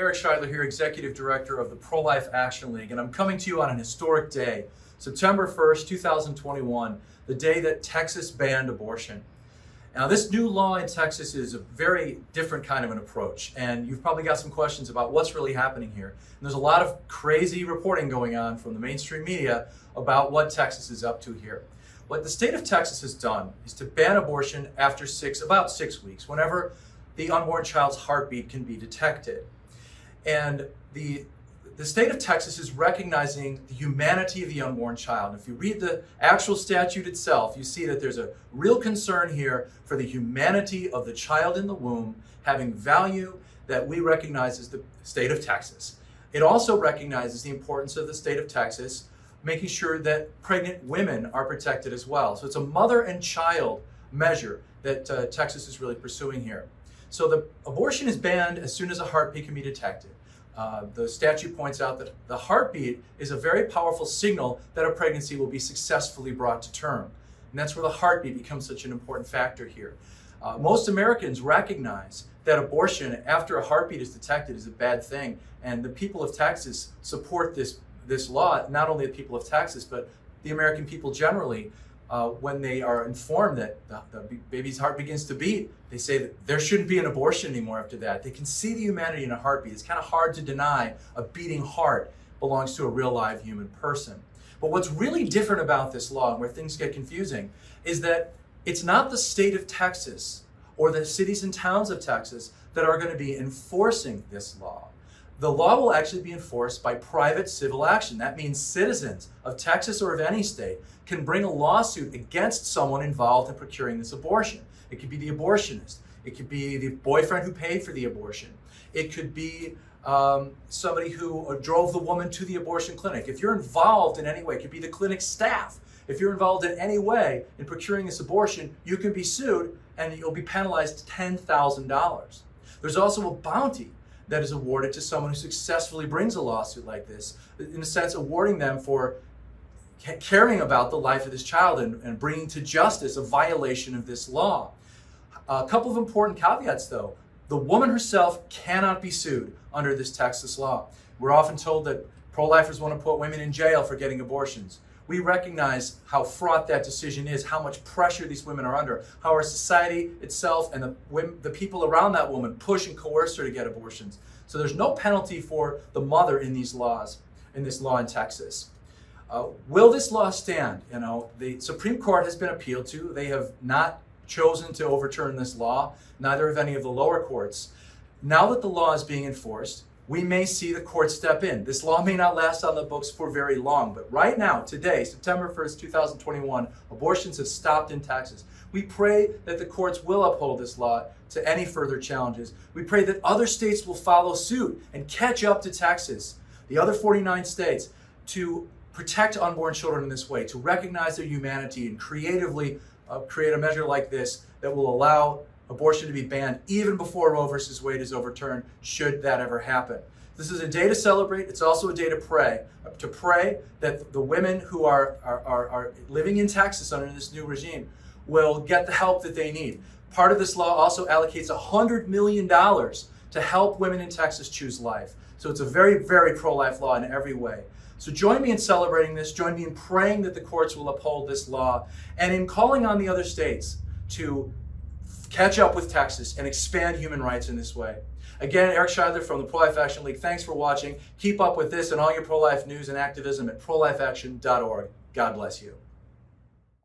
Eric Scheidler here, Executive Director of the Pro-Life Action League, and I'm coming to you on an historic day, September 1st, 2021, the day that Texas banned abortion. Now, this new law in Texas is a very different kind of an approach, and you've probably got some questions about what's really happening here. And there's a lot of crazy reporting going on from the mainstream media about what Texas is up to here. What the state of Texas has done is to ban abortion after about 6 weeks, whenever the unborn child's heartbeat can be detected. And the state of Texas is recognizing the humanity of the unborn child. If you read the actual statute itself, you see that there's a real concern here for the humanity of the child in the womb having value that we recognize as the state of Texas. It also recognizes the importance of the state of Texas making sure that pregnant women are protected as well. So it's a mother and child measure that Texas is really pursuing here. So the abortion is banned as soon as a heartbeat can be detected. The statute points out that the heartbeat is a very powerful signal that a pregnancy will be successfully brought to term. And that's where the heartbeat becomes such an important factor here. Most Americans recognize that abortion after a heartbeat is detected is a bad thing. And the people of Texas support this law, not only the people of Texas, but the American people generally. When they are informed that the baby's heart begins to beat, they say that there shouldn't be an abortion anymore after that. They can see the humanity in a heartbeat. It's kind of hard to deny a beating heart belongs to a real live human person. But what's really different about this law, and where things get confusing, is that it's not the state of Texas or the cities and towns of Texas that are going to be enforcing this law. The law will actually be enforced by private civil action. That means citizens of Texas or of any state can bring a lawsuit against someone involved in procuring this abortion. It could be the abortionist. It could be the boyfriend who paid for the abortion. It could be somebody who drove the woman to the abortion clinic. If you're involved in any way, it could be the clinic staff. If you're involved in any way in procuring this abortion, you can be sued and you'll be penalized $10,000. There's also a bounty that is awarded to someone who successfully brings a lawsuit like this, in a sense awarding them for caring about the life of this child and bringing to justice a violation of this law. A couple of important caveats though. The woman herself cannot be sued under this Texas law. We're often told that pro-lifers want to put women in jail for getting abortions. We recognize how fraught that decision is, how much pressure these women are under, how our society itself and the people around that woman push and coerce her to get abortions. So there's no penalty for the mother in these laws, in this law in Texas. Will this law stand? You know, the Supreme Court has been appealed to. They have not chosen to overturn this law, neither have any of the lower courts. Now that the law is being enforced, we may see the court step in. This law may not last on the books for very long, but right now, today, September 1st, 2021, abortions have stopped in Texas. We pray that the courts will uphold this law to any further challenges. We pray that other states will follow suit and catch up to Texas, the other 49 states, to protect unborn children in this way, to recognize their humanity and creatively create a measure like this that will allow abortion to be banned even before Roe versus Wade is overturned, should that ever happen. This is a day to celebrate. It's also a day to pray that the women who are living in Texas under this new regime will get the help that they need. Part of this law also allocates $100 million to help women in Texas choose life. So it's a very, very pro-life law in every way. So join me in celebrating this. Join me in praying that the courts will uphold this law and in calling on the other states to catch up with Texas and expand human rights in this way. Again, Eric Scheidler from the Pro-Life Action League. Thanks for watching. Keep up with this and all your pro-life news and activism at prolifeaction.org. God bless you.